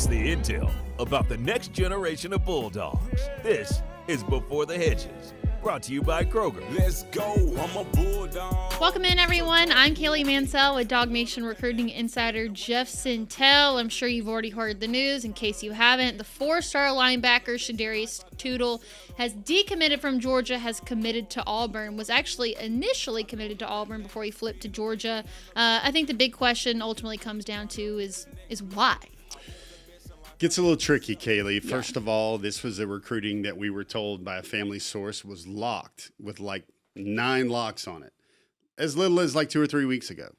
It's the intel about the next generation of Bulldogs. This is Before the Hedges, brought to you by Kroger. Let's go, I'm a Bulldog. Welcome in, everyone. I'm Kaylee Mansell with DawgNation recruiting insider Jeff Sentell. I'm sure you've already heard the news. In case you haven't, the four-star linebacker Shadarius Toodle has decommitted from Georgia, has committed to Auburn, was actually initially committed to Auburn before he flipped to Georgia. I think the big question ultimately comes down to is why? Gets a little tricky, Kaylee. First of all, this was a recruiting that we were told by a family source was locked with like 9 locks on it, as little as like 2 or 3 weeks ago.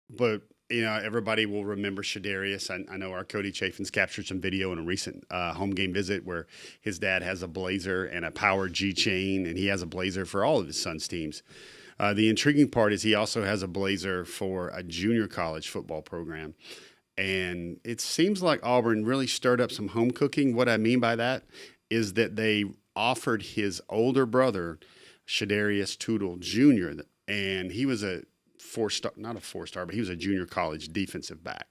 But, you know, everybody will remember Shadarius. I know our Cody Chafin's captured some video in a recent home game visit where his dad has a blazer and a power G chain, and he has a blazer for all of his son's teams. The intriguing part is he also has a blazer for a junior college football program. And it seems like Auburn really stirred up some home cooking. What I mean by that is that they offered his older brother, Shadarius Toodle Jr., and he was a not a four-star, but he was a junior college defensive back.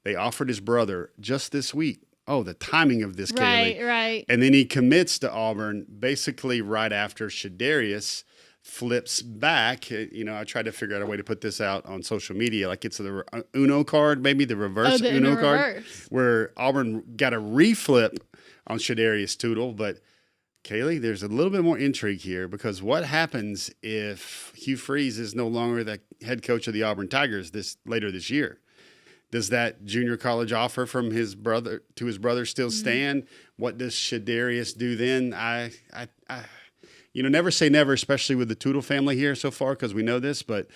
They offered his brother just this week. Oh, the timing of this, Kaylee. Right. And then he commits to Auburn basically right after Shadarius flips back. You know, I tried to figure out a way to put this out on social media. Like it's the Uno card, maybe the reverse Uno card, where Auburn got a reflip on Shadarius Toodle. But Kaylee, there's a little bit more intrigue here because what happens if Hugh Freeze is no longer the head coach of the Auburn Tigers later this year? Does that junior college offer from his brother to his brother still stand? What does Shadarius do then? You know, never say never, especially with the Toodle family here so far, because we know this, but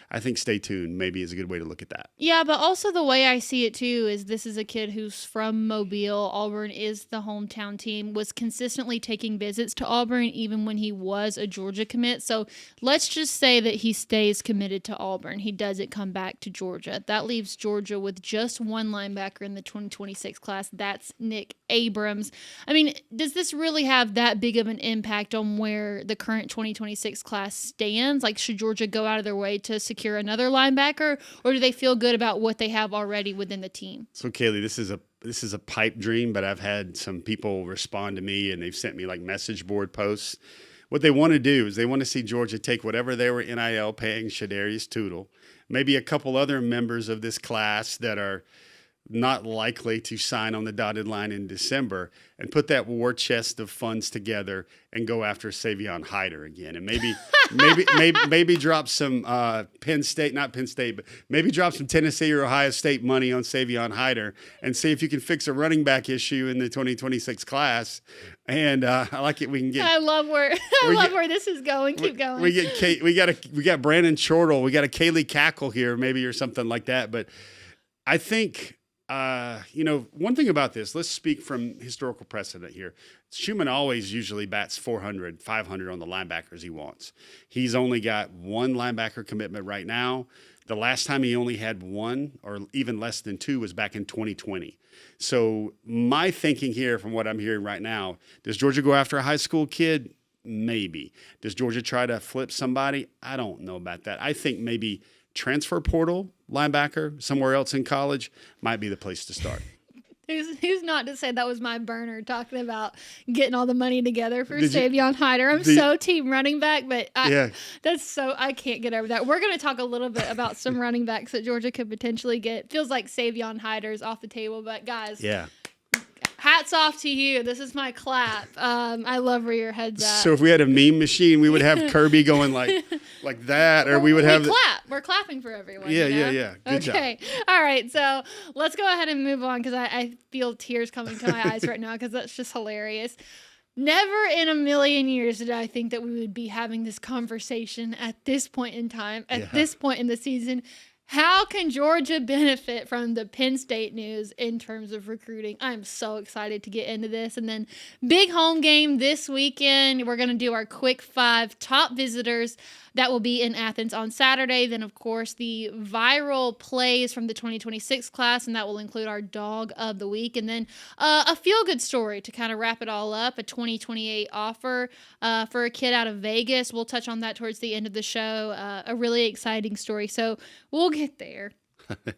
I think stay tuned maybe is a good way to look at that. Yeah, but also the way I see it, too, is this is a kid who's from Mobile. Auburn is the hometown team, was consistently taking visits to Auburn even when he was a Georgia commit. So let's just say that he stays committed to Auburn. He doesn't come back to Georgia. That leaves Georgia with just one linebacker in the 2026 class. That's Nick Abrams. I mean, does this really have that big of an impact on where the current 2026 class stands? Like, should Georgia go out of their way to secure another linebacker, or do they feel good about what they have already within the team? So, Kaylee, this is a pipe dream, but I've had some people respond to me, and they've sent me like message board posts. What they want to do is they want to see Georgia take whatever they were NIL paying Shadarius Toodle, maybe a couple other members of this class that are not likely to sign on the dotted line in December, and put that war chest of funds together and go after Savion Hyder again, and maybe drop some Penn State, not Penn State, but maybe drop some Tennessee or Ohio State money on Savion Hyder and see if you can fix a running back issue in the 2026 class. And I like it. We can get. I love where where this is going. Keep going. We got Brandon Chortle. We got a Kaylee Cackle here, maybe, or something like that. But I think. You know, one thing about this, let's speak from historical precedent here. Schumann always usually bats 400, 500 on the linebackers he wants. He's only got one linebacker commitment right now. The last time he only had one or even less than 2 was back in 2020. So my thinking here from what I'm hearing right now, does Georgia go after a high school kid? Maybe. Does Georgia try to flip somebody? I don't know about that. I think maybe transfer portal linebacker somewhere else in college might be the place to start. Who's not to say that was my burner talking about getting all the money together for Savion Hyder. I'm so team running back, but I can't get over that. We're going to talk a little bit about some running backs that Georgia could potentially get. Feels like Savion Hyder's off the table, but guys. Yeah. Hats off to you. This is my clap. I love where your head's at. So if we had a meme machine, we would have Kirby going like that, or we would have clap. We're clapping for everyone. Yeah, you know? yeah. Good job. All right. So let's go ahead and move on because I feel tears coming to my eyes right now because that's just hilarious. Never in a million years did I think that we would be having this conversation at this point in time, at this point in the season. How can Georgia benefit from the Penn State news in terms of recruiting? I'm so excited to get into this. And then big home game this weekend. We're going to do our quick 5 top visitors that will be in Athens on Saturday. Then, of course, the viral plays from the 2026 class, and that will include our Dawg of the week. And then a feel-good story to kind of wrap it all up, a 2028 offer for a kid out of Vegas. We'll touch on that towards the end of the show. A really exciting story. So we'll get there. But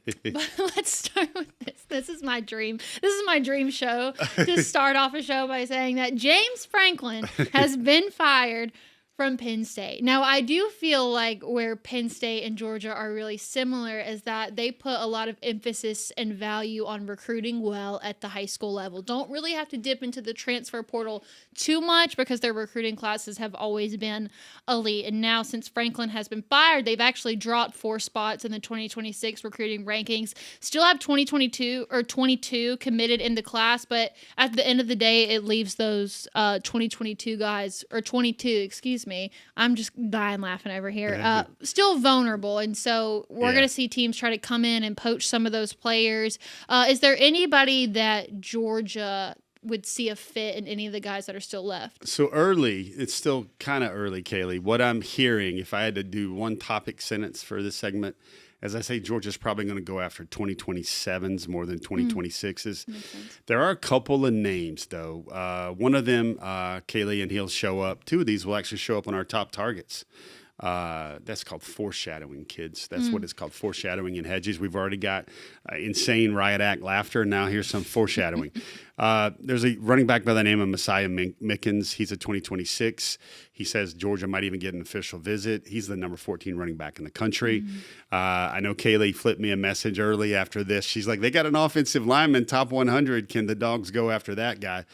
let's start with this. This is my dream. This is my dream show, to start off a show by saying that James Franklin has been fired from Penn State. Now, I do feel like where Penn State and Georgia are really similar is that they put a lot of emphasis and value on recruiting well at the high school level. Don't really have to dip into the transfer portal too much because their recruiting classes have always been elite. And now, since Franklin has been fired, they've actually dropped 4 spots in the 2026 recruiting rankings. Still have 22 committed in the class, but at the end of the day, it leaves those 2022 guys, or 22, excuse me. I'm just dying laughing over here. Still vulnerable. And so we're going to see teams try to come in and poach some of those players. Is there anybody that Georgia would see a fit in any of the guys that are still left? So early, it's still kind of early, Kaylee. What I'm hearing, if I had to do one topic sentence for this segment, as I say, Georgia's probably going to go after 2027s more than 2026s. There are a couple of names, though. One of them, Kaylee, and he'll show up. 2 of these will actually show up on our top targets. That's called foreshadowing, kids. That's what it's called, foreshadowing in Hedges. We've already got insane riot act laughter. Now here's some foreshadowing. There's a running back by the name of Messiah Mickens. He's a 2026. He says Georgia might even get an official visit. He's the number 14 running back in the country. I know Kaylee flipped me a message early after this. She's like, they got an offensive lineman, top 100. Can the Dogs go after that guy?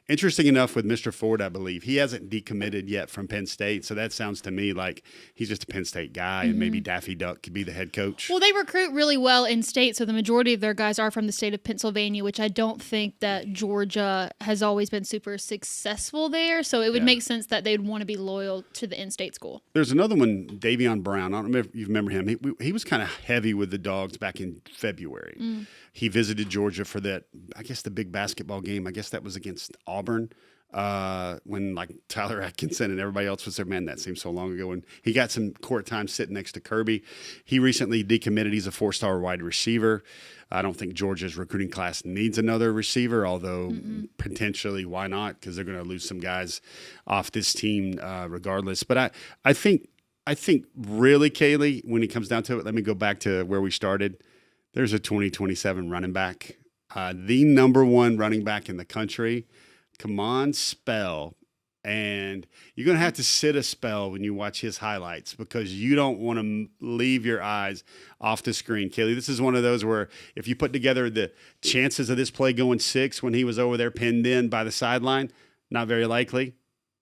Interesting enough with Mr. Ford, I believe, he hasn't decommitted yet from Penn State. So that sounds to me like he's just a Penn State guy, and maybe Daffy Duck could be the head coach. Well, they recruit really well in state, so the majority of their guys are from the state of Pennsylvania, which I don't think that Georgia has always been super successful there. So it would make sense that they'd want to be loyal to the in-state school. There's another one, Davion Brown. I don't remember if you remember him. He was kind of heavy with the Dogs back in February. He visited Georgia for that, I guess, the big basketball game. I guess that was against Auburn. When like Tyler Atkinson and everybody else was there. Man, that seems so long ago. And he got some court time sitting next to Kirby. He recently decommitted. He's a 4-star wide receiver. I don't think Georgia's recruiting class needs another receiver, although potentially why not? Because they're going to lose some guys off this team regardless. But I think really, Kaylee, when it comes down to it, let me go back to where we started. There's a 2027 running back, the number 1 running back in the country. Come on, spell. And you're going to have to sit a spell when you watch his highlights because you don't want to leave your eyes off the screen. Kaylee, this is one of those where if you put together the chances of this play going 6 when he was over there pinned in by the sideline, not very likely.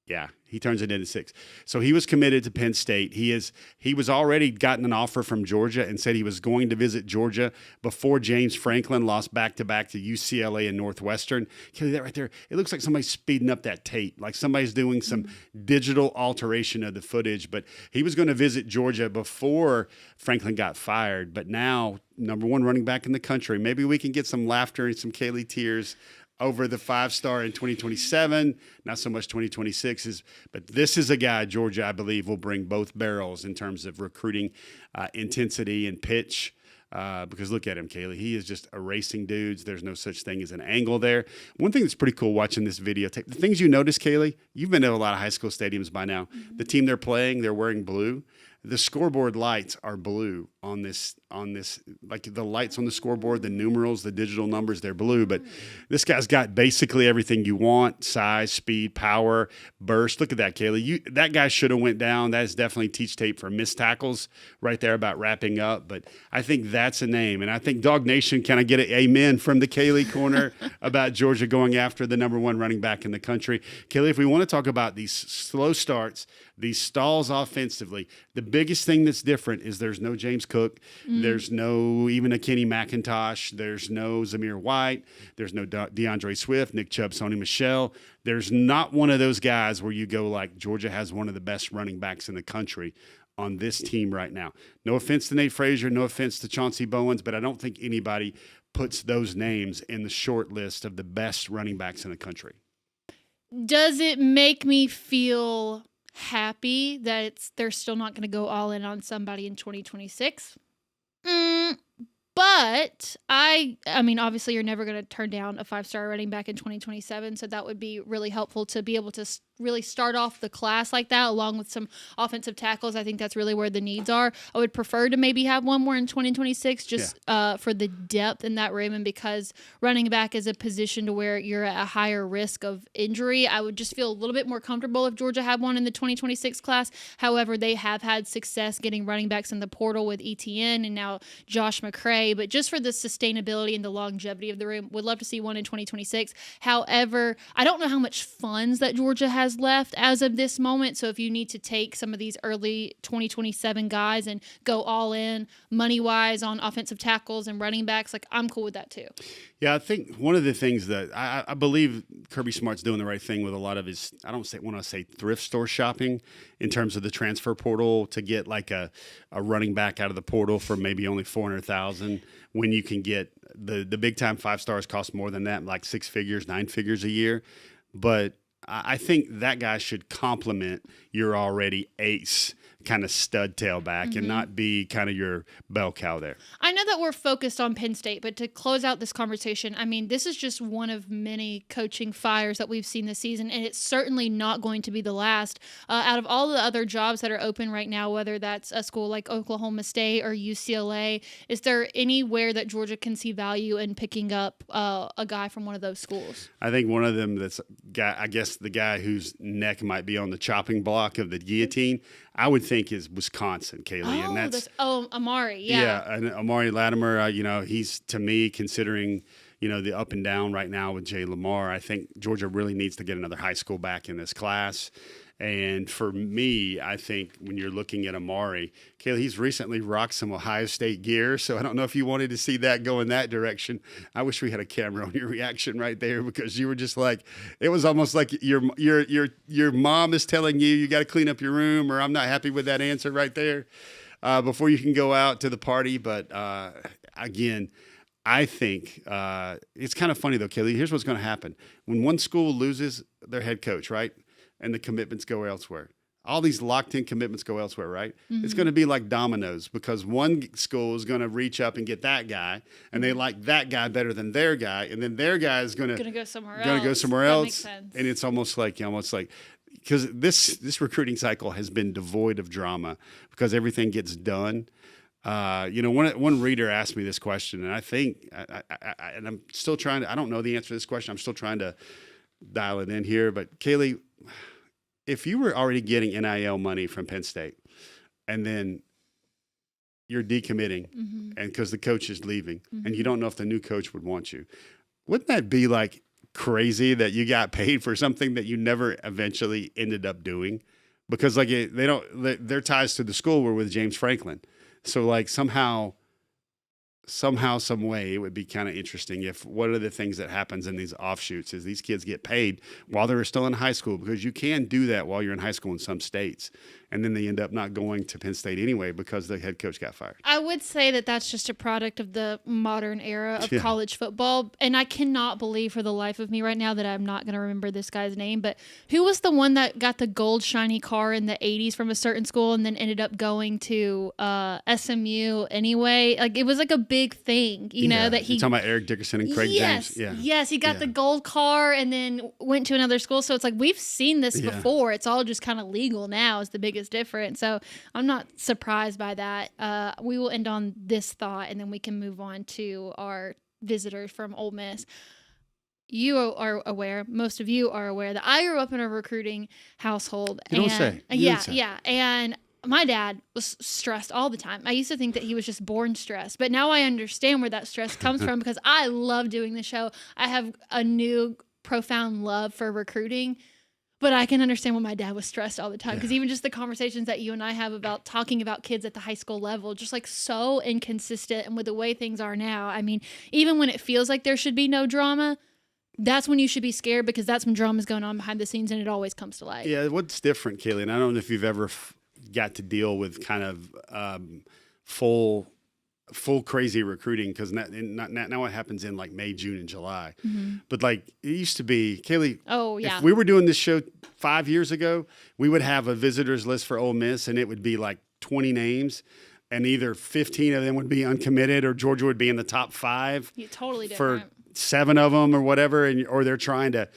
Yeah, he turns it into 6. So he was committed to Penn State. He was already gotten an offer from Georgia and said he was going to visit Georgia before James Franklin lost back-to-back to UCLA and Northwestern. Kelly, that right there, it looks like somebody's speeding up that tape, like somebody's doing some digital alteration of the footage. But he was going to visit Georgia before Franklin got fired. But now, number 1 running back in the country. Maybe we can get some laughter and some Kaylee tears over the 5-star in 2027, not so much 2026. But this is a guy, Georgia, I believe, will bring both barrels in terms of recruiting intensity and pitch. Because look at him, Kaylee. He is just erasing dudes. There's no such thing as an angle there. One thing that's pretty cool watching this videotape, the things you notice, Kaylee, you've been to a lot of high school stadiums by now. The team they're playing, they're wearing blue. The scoreboard lights are blue on this, like the lights on the scoreboard, the numerals, the digital numbers, they're blue. But this guy's got basically everything you want: size, speed, power, burst. Look at that, Kaylee. That guy should have went down. That is definitely teach tape for missed tackles right there about wrapping up. But I think that's a name. And I think DawgNation, can I get an amen from the Kaylee corner about Georgia going after the number 1 running back in the country? Kaylee, if we want to talk about these slow starts, these stalls offensively, the biggest thing that's different is there's no James Cook. There's no even a Kenny McIntosh. There's no Zamir White. There's no DeAndre Swift, Nick Chubb, Sony Michel. There's not one of those guys where you go like Georgia has one of the best running backs in the country on this team right now. No offense to Nate Frazier, no offense to Chauncey Bowens, but I don't think anybody puts those names in the short list of the best running backs in the country. Does it make me feel happy that they're still not going to go all in on somebody in 2026? But I mean, obviously you're never going to turn down a 5-star running back in 2027. So that would be really helpful to be able to really start off the class like that, along with some offensive tackles. I think that's really where the needs are. I would prefer to maybe have one more in 2026 just for the depth in that room, and because running back is a position to where you're at a higher risk of injury. I would just feel a little bit more comfortable if Georgia had one in the 2026 class. However, they have had success getting running backs in the portal with ETN and now Josh McCray, but just for the sustainability and the longevity of the room, would love to see one in 2026. However, I don't know how much funds that Georgia has left as of this moment. So if you need to take some of these early 2027 guys and go all in money-wise on offensive tackles and running backs, like I'm cool with that too. Yeah, I think one of the things that I believe Kirby Smart's doing the right thing with a lot of his, I don't want to say thrift store shopping in terms of the transfer portal to get like a running back out of the portal for maybe only $400,000 when you can get the big time 5 stars cost more than that, like 6 figures, 9 figures a year. But I think that guy should complement your already ace kind of stud tailback and not be kind of your bell cow there. I know that we're focused on Penn State, but to close out this conversation, I mean, this is just one of many coaching fires that we've seen this season, and it's certainly not going to be the last. Out of all the other jobs that are open right now, whether that's a school like Oklahoma State or UCLA, is there anywhere that Georgia can see value in picking up a guy from one of those schools? I think one of them I guess the guy whose neck might be on the chopping block of the guillotine, I would think is Wisconsin, Kaylee. Oh, and Amari, yeah. Yeah, and Amari Latimer, he's, to me, considering, the up and down right now with Jay Lamar, I think Georgia really needs to get another high school back in this class. And for me, I think when you're looking at Amari, Kaylee, he's recently rocked some Ohio State gear, so I don't know if you wanted to see that go in that direction. I wish we had a camera on your reaction right there, because you were just like, it was almost like your mom is telling you got to clean up your room, or I'm not happy with that answer right there before you can go out to the party. But again, I think it's kind of funny though, Kaylee. Here's what's going to happen when one school loses their head coach, right? And the commitments go elsewhere. All these locked-in commitments go elsewhere, right? Mm-hmm. It's going to be like dominoes, because one school is going to reach up and get that guy, and they like that guy better than their guy, and then their guy is going to go somewhere else. Going to go somewhere else. Makes sense. And it's almost like because this recruiting cycle has been devoid of drama because everything gets done. One reader asked me this question, and I think, and I'm still trying to. I don't know the answer to this question. I'm still trying to dial it in here, but Kaylee, if you were already getting NIL money from Penn State and then you're decommitting and because the coach is leaving and you don't know if the new coach would want you, wouldn't that be like crazy that you got paid for something that you never eventually ended up doing? Because like their ties to the school were with James Franklin. So like somehow, some way, it would be kind of interesting if one of the things that happens in these offshoots is these kids get paid while they're still in high school, because you can do that while you're in high school in some states. And then they end up not going to Penn State anyway because the head coach got fired. I would say that that's just a product of the modern era of college football. And I cannot believe for the life of me right now that I'm not going to remember this guy's name. But who was the one that got the gold shiny car in the 80s from a certain school and then ended up going to SMU anyway? Like, it was like a big thing, you know, that he... You're talking about Eric Dickerson and Craig James. Yeah. Yes, he got the gold car and then went to another school. So it's like, we've seen this before. It's all just kind of legal now is the biggest difference. So I'm not surprised by that. We will end on this thought and then we can move on to our visitors from Ole Miss. You are aware, most of you are aware, that I grew up in a recruiting household. You don't say. Yeah. And my dad was stressed all the time. I used to think that he was just born stressed, but now I understand where that stress comes from because I love doing the show. I have a new profound love for recruiting. But I can understand when my dad was stressed all the time, because even just the conversations that you and I have about talking about kids at the high school level, just like so inconsistent. And with the way things are now, I mean, even when it feels like there should be no drama, that's when you should be scared, because that's when drama is going on behind the scenes and it always comes to light. Yeah, what's different, Kaylee, and I don't know if you've ever got to deal with kind of full crazy recruiting, because now it happens in like May, June, and July. Mm-hmm. But like it used to be, Kaylee. Oh yeah. If we were doing this show 5 years ago, we would have a visitors list for Ole Miss, and it would be like 20 names, and either 15 of them would be uncommitted, or Georgia would be in the top 5. Yeah, totally different. 7 of them or whatever, or they're trying to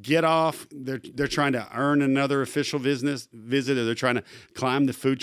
get off. They're trying to earn another official visit, or they're trying to climb the food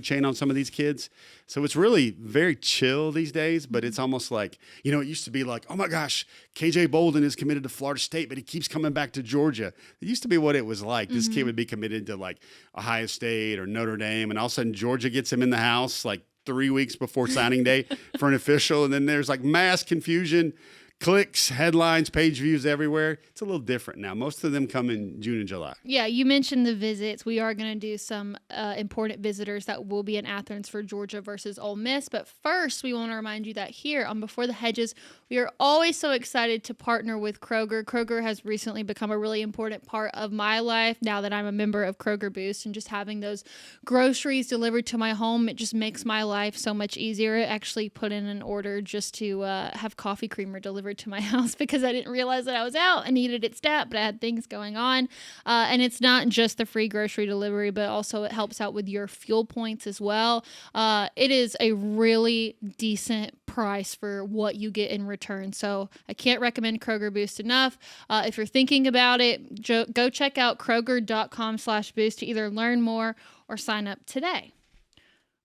chain on some of these kids. So it's really very chill these days, but it's almost like, it used to be like, oh my gosh, KJ Bolden is committed to Florida State, but he keeps coming back to Georgia. It used to be what it was like. This kid would be committed to like Ohio State or Notre Dame, and all of a sudden Georgia gets him in the house like 3 weeks before signing day for an official. And then there's like mass confusion, clicks, headlines, page views everywhere. It's a little different now. Most of them come in June and July. Yeah, you mentioned the visits. We are going to do some important visitors that will be in Athens for Georgia versus Ole Miss. But first, we want to remind you that here on Before the Hedges, we are always so excited to partner with Kroger. Kroger has recently become a really important part of my life now that I'm a member of Kroger Boost, and just having those groceries delivered to my home, it just makes my life so much easier. I actually put in an order just to have coffee creamer delivered to my house because I didn't realize that I was out. I needed it stat, but I had things going on. And it's not just the free grocery delivery, but also it helps out with your fuel points as well. It is a really decent price for what you get in return. So I can't recommend Kroger Boost enough. If you're thinking about it, go check out Kroger.com/boost to either learn more or sign up today.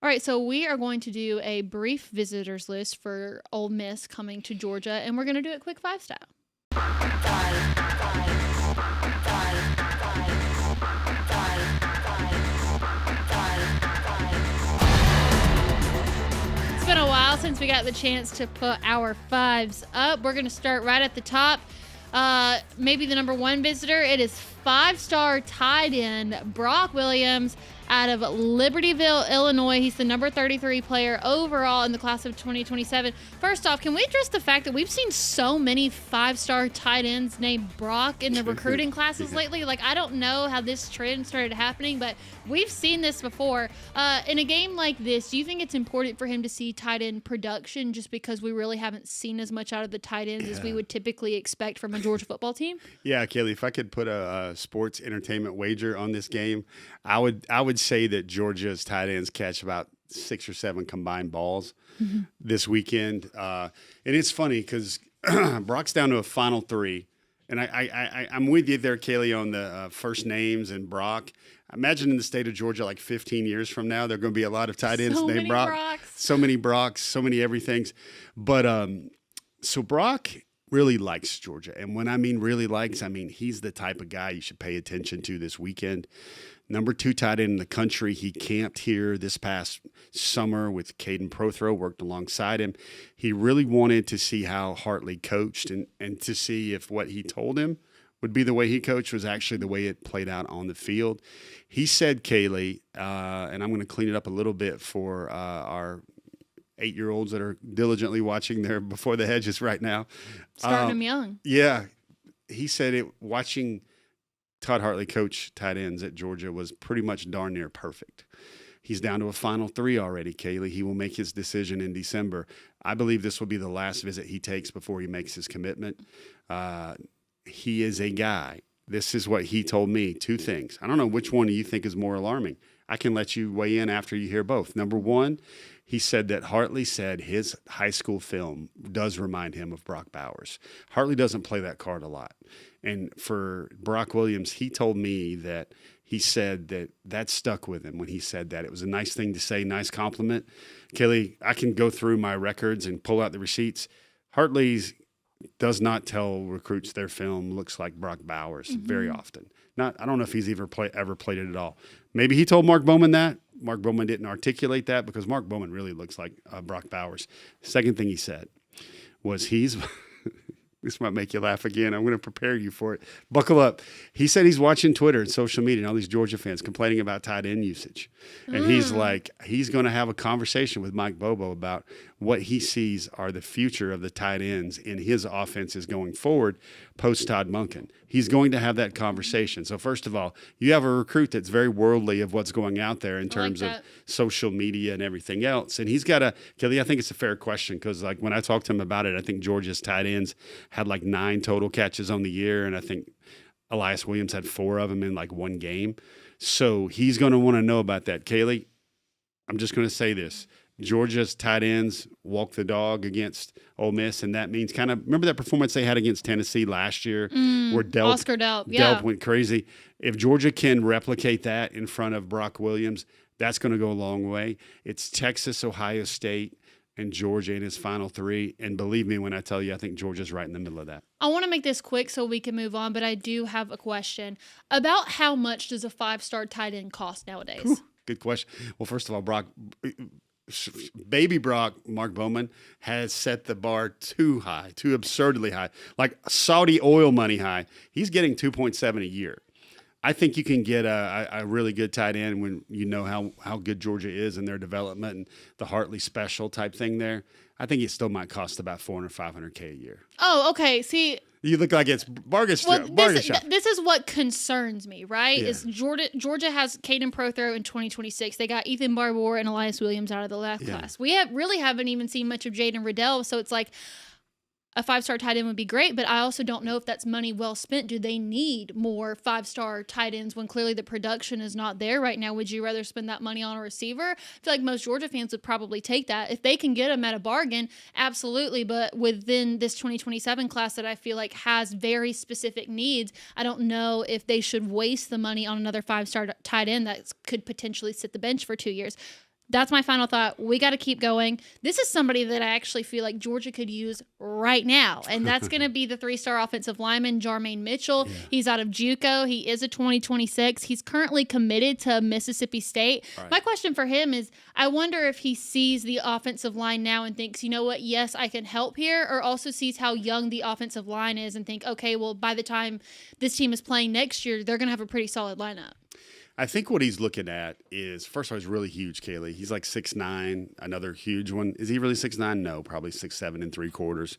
All right, so we are going to do a brief visitors list for Ole Miss coming to Georgia, and we're going to do it quick 5 style. It's been a while since we got the chance to put our 5s up. We're going to start right at the top. Maybe the number 1 visitor. It is 5-star tight end Brock Williams out of Libertyville, Illinois. He's the number 33 player overall in the class of 2027. First off, can we address the fact that we've seen so many 5-star tight ends named Brock in the recruiting classes lately? Like, I don't know how this trend started happening, but we've seen this before. In a game like this, do you think it's important for him to see tight end production just because we really haven't seen as much out of the tight ends as we would typically expect from a Georgia football team? Yeah, Kaylee, if I could put a sports entertainment wager on this game, I would say that Georgia's tight ends catch about 6 or 7 combined balls this weekend. And it's funny because Brock's down to a final 3. And I'm with you there, Kaylee, on the first names and Brock. Imagine in the state of Georgia, like 15 years from now, there are going to be a lot of tight ends named Brock. So many Brocks, so many everythings. But so Brock really likes Georgia. And when I mean really likes, I mean he's the type of guy you should pay attention to this weekend. Number 2 tight end in the country. He camped here this past summer with Caden Prothro, worked alongside him. He really wanted to see how Hartley coached and to see if what he told him would be the way he coached was actually the way it played out on the field. He said, Kaylee, and I'm going to clean it up a little bit for our 8-year-olds that are diligently watching their Before the Hedges right now. Starting them young. Yeah. He said watching Todd Hartley coach tight ends at Georgia was pretty much darn near perfect. He's down to a final 3 already, Kaylee. He will make his decision in December. I believe this will be the last visit he takes before he makes his commitment. He is a guy. This is what he told me. 2 things. I don't know which one do you think is more alarming. I can let you weigh in after you hear both. Number 1, he said that Hartley said his high school film does remind him of Brock Bowers. Hartley doesn't play that card a lot. And for Brock Williams, he told me that he said that stuck with him when he said that. It was a nice thing to say, nice compliment. Kelly, I can go through my records and pull out the receipts. Hartley's does not tell recruits their film looks like Brock Bowers very often. I don't know if he's ever played it at all. Maybe he told Mark Bowman that. Mark Bowman didn't articulate that because Mark Bowman really looks like Brock Bowers. Second thing he said was this might make you laugh again. I'm going to prepare you for it. Buckle up. He said he's watching Twitter and social media and all these Georgia fans complaining about tight end usage. And he's like, he's going to have a conversation with Mike Bobo about what he sees are the future of the tight ends in his offenses going forward post Todd Monken. He's going to have that conversation. So first of all, you have a recruit that's very worldly of what's going out there in terms of social media and everything else. And he's got Kelly, I think it's a fair question because like when I talked to him about it, I think Georgia's tight ends had like 9 total catches on the year. And I think Elias Williams had 4 of them in like 1 game. So he's going to want to know about that. Kaylee, I'm just going to say this. Georgia's tight ends walk the dog against Ole Miss, and that means kind of remember that performance they had against Tennessee last year, where Oscar Delp went crazy. If Georgia can replicate that in front of Brock Williams, that's going to go a long way. It's Texas, Ohio State, and Georgia in his final three. And believe me when I tell you, I think Georgia's right in the middle of that. I want to make this quick so we can move on, but I do have a question about how much does a 5-star tight end cost nowadays? Whew, good question. Well, first of all, baby Brock, Mark Bowman, has set the bar too high, too absurdly high, like Saudi oil money high. He's getting 2.7 a year. I think you can get a really good tight end when you know how good Georgia is in their development and the Hartley special type thing there. I think it still might cost about $400, $500K a year. Oh, okay. See, you look like it's bargain shop. This is what concerns me, right? Yeah. Is Georgia has Caden Prothro in 2026. They got Ethan Barbour and Elias Williams out of the last class. We really haven't even seen much of Jaden Riddell, so it's like a 5-star tight end would be great, but I also don't know if that's money well spent. Do they need more 5-star tight ends when clearly the production is not there right now? Would you rather spend that money on a receiver? I feel like most Georgia fans would probably take that. If they can get them at a bargain, absolutely. But within this 2027 class that I feel like has very specific needs, I don't know if they should waste the money on another 5-star tight end that could potentially sit the bench for 2 years. That's my final thought. We got to keep going. This is somebody that I actually feel like Georgia could use right now, and that's going to be the 3-star offensive lineman, Jermaine Mitchell. Yeah. He's out of JUCO. He is a 2026. He's currently committed to Mississippi State. Right. My question for him is, I wonder if he sees the offensive line now and thinks, you know what, yes, I can help here, or also sees how young the offensive line is and think, okay, well, by the time this team is playing next year, they're going to have a pretty solid lineup. I think what he's looking at is, first of all, he's really huge, Kaylee. He's like 6'9", another huge one. Is he really 6'9"? No, probably 6'7 3/4.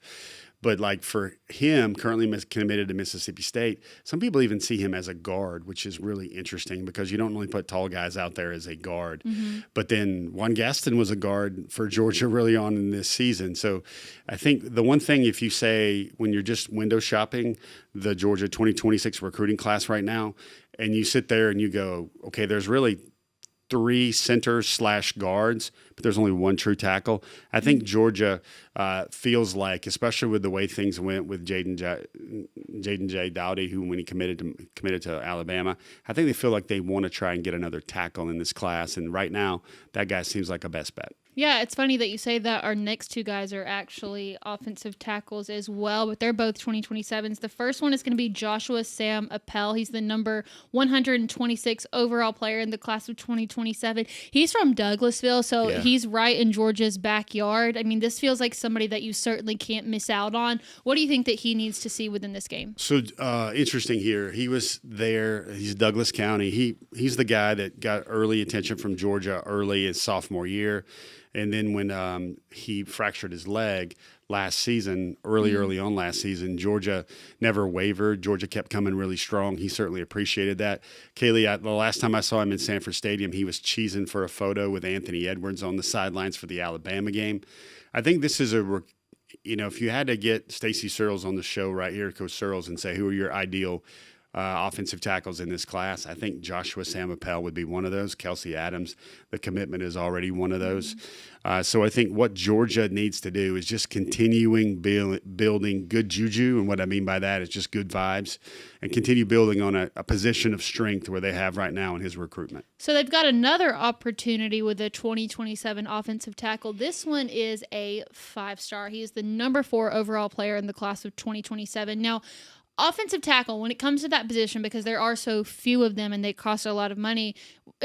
But like for him, currently committed to Mississippi State, some people even see him as a guard, which is really interesting because you don't really put tall guys out there as a guard. Mm-hmm. But then Juan Gaston was a guard for Georgia really on in this season. So I think the one thing, if you say when you're just window shopping the Georgia 2026 recruiting class right now, and you sit there and you go, okay, there's really 3 centers / guards, but there's only 1 true tackle. I think Georgia feels like, especially with the way things went with Jaden J. Dowdy, who when he committed to Alabama, I think they feel like they want to try and get another tackle in this class. And right now, that guy seems like a best bet. Yeah, it's funny that you say that. Our next 2 guys are actually offensive tackles as well, but they're both 2027s. The first one is going to be Joshua Sam Appel. He's the number 126 overall player in the class of 2027. He's from Douglasville, so he's right in Georgia's backyard. I mean, this feels like somebody that you certainly can't miss out on. What do you think that he needs to see within this game? So interesting here. He was there. He's Douglas County. He's the guy that got early attention from Georgia early his sophomore year. And then when he fractured his leg last season, early on last season, Georgia never wavered. Georgia kept coming really strong. He certainly appreciated that. Kaylee, the last time I saw him in Sanford Stadium, he was cheesing for a photo with Anthony Edwards on the sidelines for the Alabama game. I think this is if you had to get Stacey Searles on the show right here, Coach Searles, and say who are your ideal offensive tackles in this class, I think Joshua Sam Appel would be one of those. Kelsey Adams, the commitment is already one of those. So I think what Georgia needs to do is just continuing building good juju, and what I mean by that is just good vibes, and continue building on a position of strength where they have right now in his recruitment. So they've got another opportunity with the 2027 offensive tackle. This one is a 5-star. He is the number 4 overall player in the class of 2027. Now, offensive tackle, when it comes to that position, because there are so few of them and they cost a lot of money,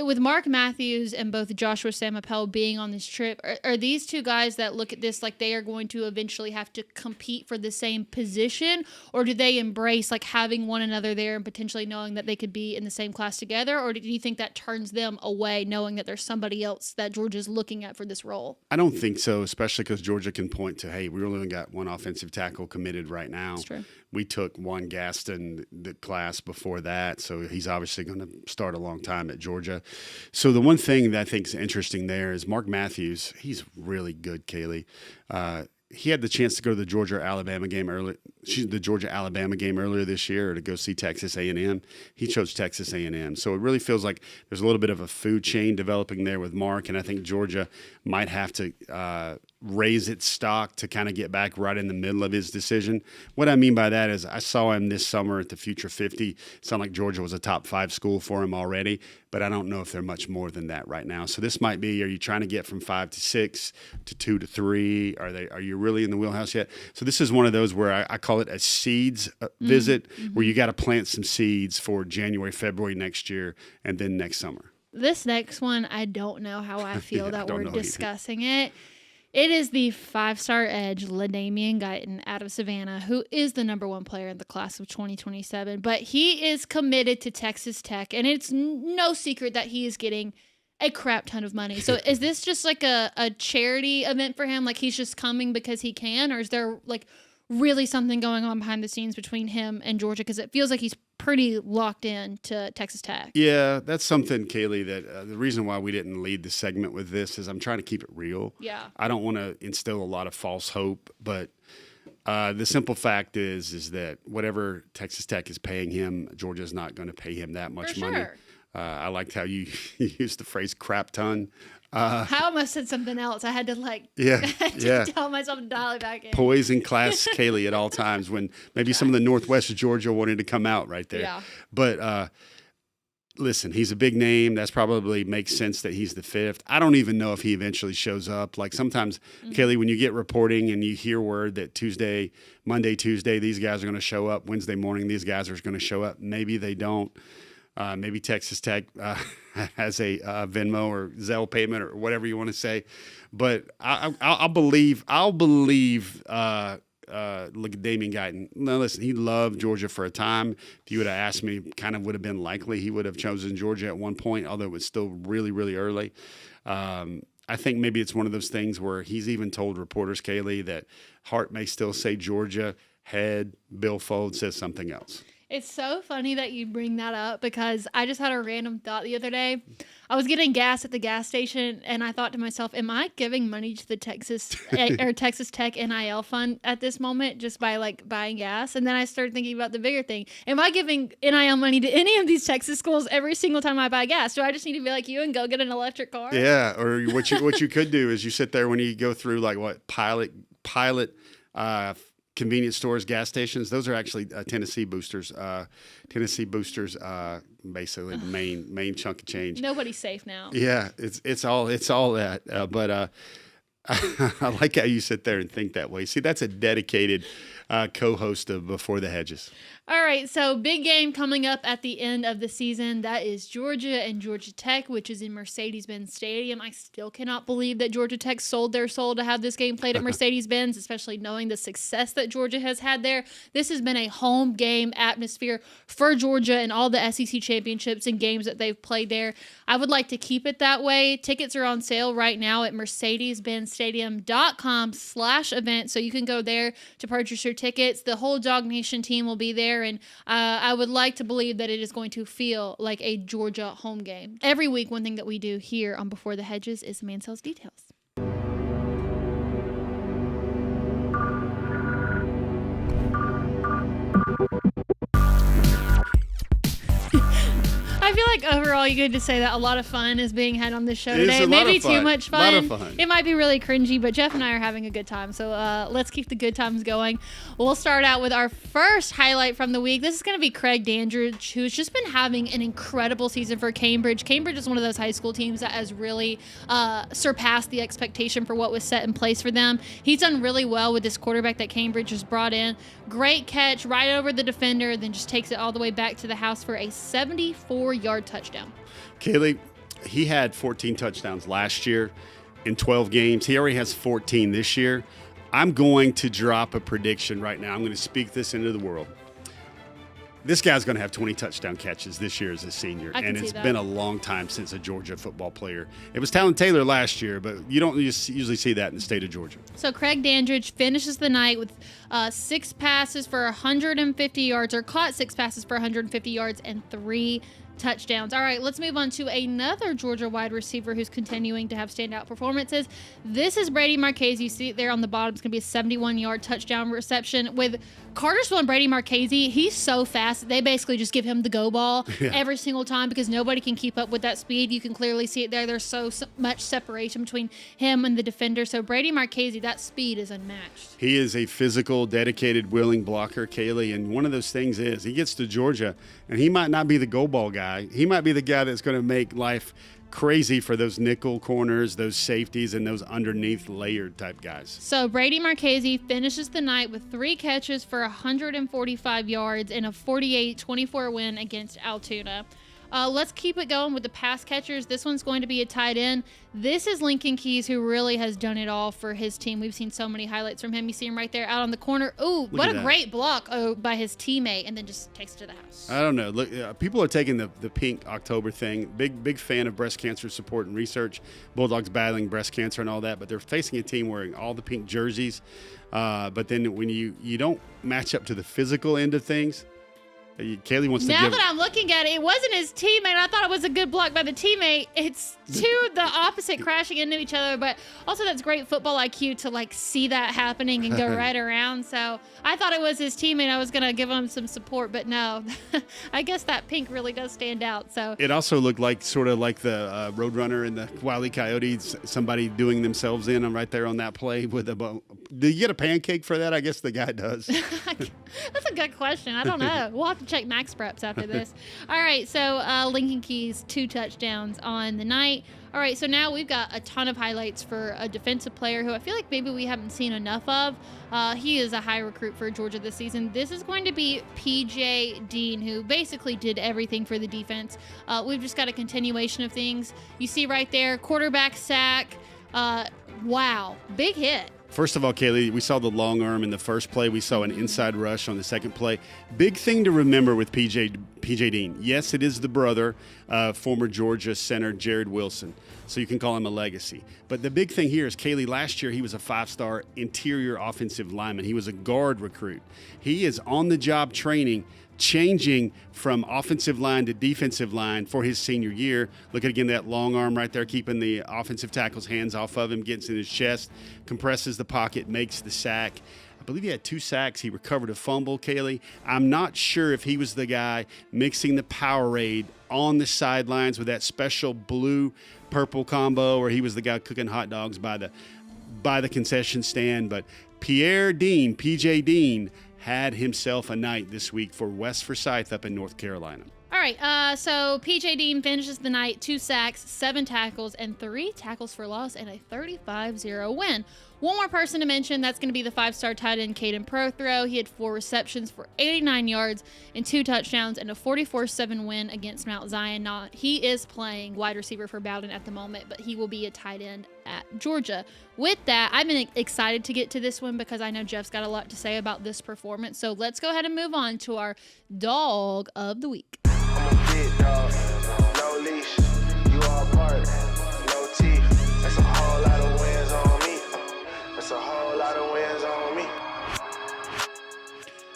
with Mark Matthews and both Joshua Sam Appel being on this trip, are these 2 guys that look at this like they are going to eventually have to compete for the same position, or do they embrace like having one another there and potentially knowing that they could be in the same class together, or do you think that turns them away knowing that there's somebody else that Georgia's looking at for this role? I don't think so, especially because Georgia can point to, hey, we only got 1 offensive tackle committed right now. That's true. We took Juan Gaston, the class before that, so he's obviously going to start a long time at Georgia. So the one thing that I think is interesting there is Mark Matthews. He's really good, Kaylee. He had the chance to go to the Georgia-Alabama game the Georgia-Alabama game earlier this year, or to go see Texas A&M. He chose Texas A&M. So it really feels like there's a little bit of a food chain developing there with Mark, and I think Georgia might have to raise its stock to kind of get back right in the middle of his decision. What I mean by that is I saw him this summer at the Future 50. It sounded like Georgia was a top 5 school for him already, but I don't know if they're much more than that right now. So this might be, are you trying to get from 5 to 6 to 2 to 3? Are you really in the wheelhouse yet? So this is one of those where I call it a seeds visit, where you got to plant some seeds for January, February next year, and then next summer. This next one, I don't know how I feel that don't we're know either. discussing it. It is the 5-star edge, LaDainian Guyton out of Savannah, who is the number 1 player in the class of 2027. But he is committed to Texas Tech, and it's no secret that he is getting a crap ton of money. So is this just like a charity event for him? Like he's just coming because he can? Or is there like really something going on behind the scenes between him and Georgia? Because it feels like he's pretty locked in to Texas Tech. Yeah, that's something, Kaylee, that the reason why we didn't lead the segment with this is I'm trying to keep it real. Yeah. I don't want to instill a lot of false hope, but the simple fact is that whatever Texas Tech is paying him, Georgia's not going to pay him that much money. Sure. I liked how you used the phrase crap ton. I almost said something else. I had to tell myself to dial it back in. Poison class Kaylee at all times when maybe some of the Northwest of Georgia wanted to come out right there. Yeah. But listen, he's a big name. That's probably makes sense that he's the 5th. I don't even know if he eventually shows up. Like sometimes, Kaylee, when you get reporting and you hear word that Monday, Tuesday, these guys are going to show up. Wednesday morning, these guys are going to show up. Maybe they don't. Maybe Texas Tech has a Venmo or Zelle payment or whatever you want to say, but I'll believe LaDainian Guyton. No, listen, he loved Georgia for a time. If you would have asked me, kind of would have been likely he would have chosen Georgia at one point, although it was still really, really early. I think maybe it's one of those things where he's even told reporters, Kaylee, that heart may still say Georgia, head, billfold says something else. It's so funny that you bring that up because I just had a random thought the other day. I was getting gas at the gas station and I thought to myself, am I giving money to the Texas Tech NIL fund at this moment just by like buying gas? And then I started thinking about the bigger thing. Am I giving NIL money to any of these Texas schools every single time I buy gas? Do I just need to be like you and go get an electric car? Yeah, or what you could do is you sit there when you go through like what pilot convenience stores, gas stations. Those are actually Tennessee boosters. Basically the main chunk of change. Nobody's safe now. Yeah, it's all that. But I like how you sit there and think that way. See, that's a dedicated co-host of Before the Hedges. All right, so big game coming up at the end of the season. That is Georgia and Georgia Tech, which is in Mercedes-Benz Stadium. I still cannot believe that Georgia Tech sold their soul to have this game played at Mercedes-Benz, especially knowing the success that Georgia has had there. This has been a home game atmosphere for Georgia and all the SEC championships and games that they've played there. I would like to keep it that way. Tickets are on sale right now at mercedes-benzstadium.com/event, so you can go there to purchase your tickets. The whole DawgNation team will be there, and I would like to believe that it is going to feel like a Georgia home game. Every week, one thing that we do here on Before the Hedges is Mansell's Details. I feel like overall you get to say that a lot of fun is being had on this show today. Maybe too much fun. A lot of fun. It might be really cringy, but Jeff and I are having a good time. So let's keep the good times going. We'll start out with our first highlight from the week. This is going to be Craig Dandridge, who's just been having an incredible season for Cambridge. Cambridge is one of those high school teams that has really surpassed the expectation for what was set in place for them. He's done really well with this quarterback that Cambridge has brought in. Great catch right over the defender, then just takes it all the way back to the house for a 74-yard touchdown. Kaylee, he had 14 touchdowns last year in 12 games. He already has 14 this year. I'm going to drop a prediction right now. I'm going to speak this into the world. This guy's going to have 20 touchdown catches this year as a senior, and it's been a long time since a Georgia football player. It was Talon Taylor last year, but you don't usually see that in the state of Georgia. So Craig Dandridge finishes the night with 6 passes for 150 yards, or caught 6 passes for 150 yards and 3 touchdowns. All right, let's move on to another Georgia wide receiver who's continuing to have standout performances. This is Brady Marchese. You see it there on the bottom. It's going to be a 71-yard touchdown reception with Cartersville and Brady Marchese. He's so fast. They basically just give him the go ball every single time because nobody can keep up with that speed. You can clearly see it there. There's so much separation between him and the defender. So Brady Marchese, that speed is unmatched. He is a physical, dedicated, willing blocker, Kaylee. And one of those things is he gets to Georgia, and he might not be the go ball guy. He might be the guy that's going to make life crazy for those nickel corners, those safeties, and those underneath layered type guys. So Brady Marchese finishes the night with 3 catches for 145 yards in a 48-24 win against Altoona. Let's keep it going with the pass catchers. This one's going to be a tight end. This is Lincoln Keys, who really has done it all for his team. We've seen so many highlights from him. You see him right there out on the corner. Ooh, what a great block by his teammate, and then just takes it to the house. I don't know. Look, people are taking the pink October thing. Big fan of breast cancer support and research. Bulldogs battling breast cancer and all that, but they're facing a team wearing all the pink jerseys. But then when you don't match up to the physical end of things, Kaylee wants to Now that I'm looking at it, it wasn't his teammate. I thought it was a good block by the teammate. It's the opposite crashing into each other, but also that's great football IQ to like see that happening and go right around. So I thought it was his teammate. I was going to give him some support, but no. I guess that pink really does stand out. So it also looked like sort of like the Roadrunner and the Wile E. Coyotes, somebody doing themselves in. I'm right there on that play with a bone. Did you get a pancake for that? I guess the guy does. That's a good question. I don't know. We'll have to check Max Preps after this. All right, so Lincoln Keys, 2 touchdowns on the night. All right, so now we've got a ton of highlights for a defensive player who I feel like maybe we haven't seen enough of. He is a high recruit for Georgia this season. This is going to be PJ Dean, who basically did everything for the defense. We've just got a continuation of things. You see right there, quarterback sack. Wow, big hit. First of all, Kaylee, we saw the long arm in the first play. We saw an inside rush on the second play. Big thing to remember with PJ Dean. Yes, it is the brother of former Georgia center Jared Wilson, so you can call him a legacy. But the big thing here is, Kaylee, last year he was a 5-star interior offensive lineman. He was a guard recruit. He is on-the-job training, changing from offensive line to defensive line for his senior year. Look at, again, that long arm right there, keeping the offensive tackle's hands off of him, gets in his chest, compresses the pocket, makes the sack. I believe he had 2 sacks. He recovered a fumble, Kaylee. I'm not sure if he was the guy mixing the Powerade on the sidelines with that special blue-purple combo, or he was the guy cooking hot dogs by the concession stand. But PJ Dean, had himself a night this week for West Forsyth up in North Carolina. All right, so PJ Dean finishes the night, 2 sacks, 7 tackles, and 3 tackles for loss, and a 35-0 win. One more person to mention, that's going to be the 5-star tight end Caden Prothrow. He had 4 receptions for 89 yards and 2 touchdowns and a 44-7 win against Mount Zion. Now, he is playing wide receiver for Bowden at the moment, but he will be a tight end at Georgia. With that, I've been excited to get to this one because I know Jeff's got a lot to say about this performance. So let's go ahead and move on to our Dawg of the Week. I'm a big dog, no leash, you all part, no teeth. That's a whole lot of wins on me. That's a whole lot of wins on me.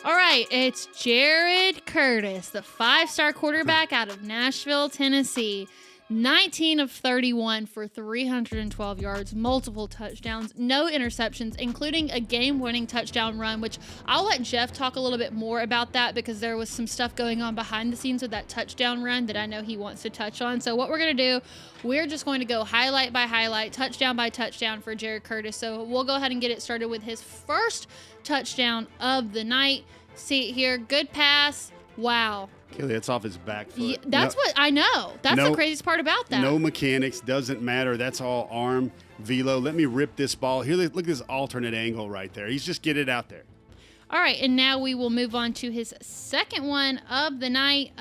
All right, it's Jared Curtis, the 5-star quarterback out of Nashville, Tennessee. 19 of 31 for 312 yards, multiple touchdowns, no interceptions, including a game-winning touchdown run, which I'll let Jeff talk a little bit more about that because there was some stuff going on behind the scenes with that touchdown run that I know he wants to touch on. So what we're going to do, we're just going to go highlight by highlight, touchdown by touchdown for Jared Curtis. So we'll go ahead and get it started with his first touchdown of the night. See it here, good pass. Wow. Kaylee, that's off his back foot. Yeah, that's what I know. That's the craziest part about that. No mechanics, doesn't matter. That's all arm, velo. Let me rip this ball. Here, look at this alternate angle right there. He's just get it out there. All right, and now we will move on to his second one of the night.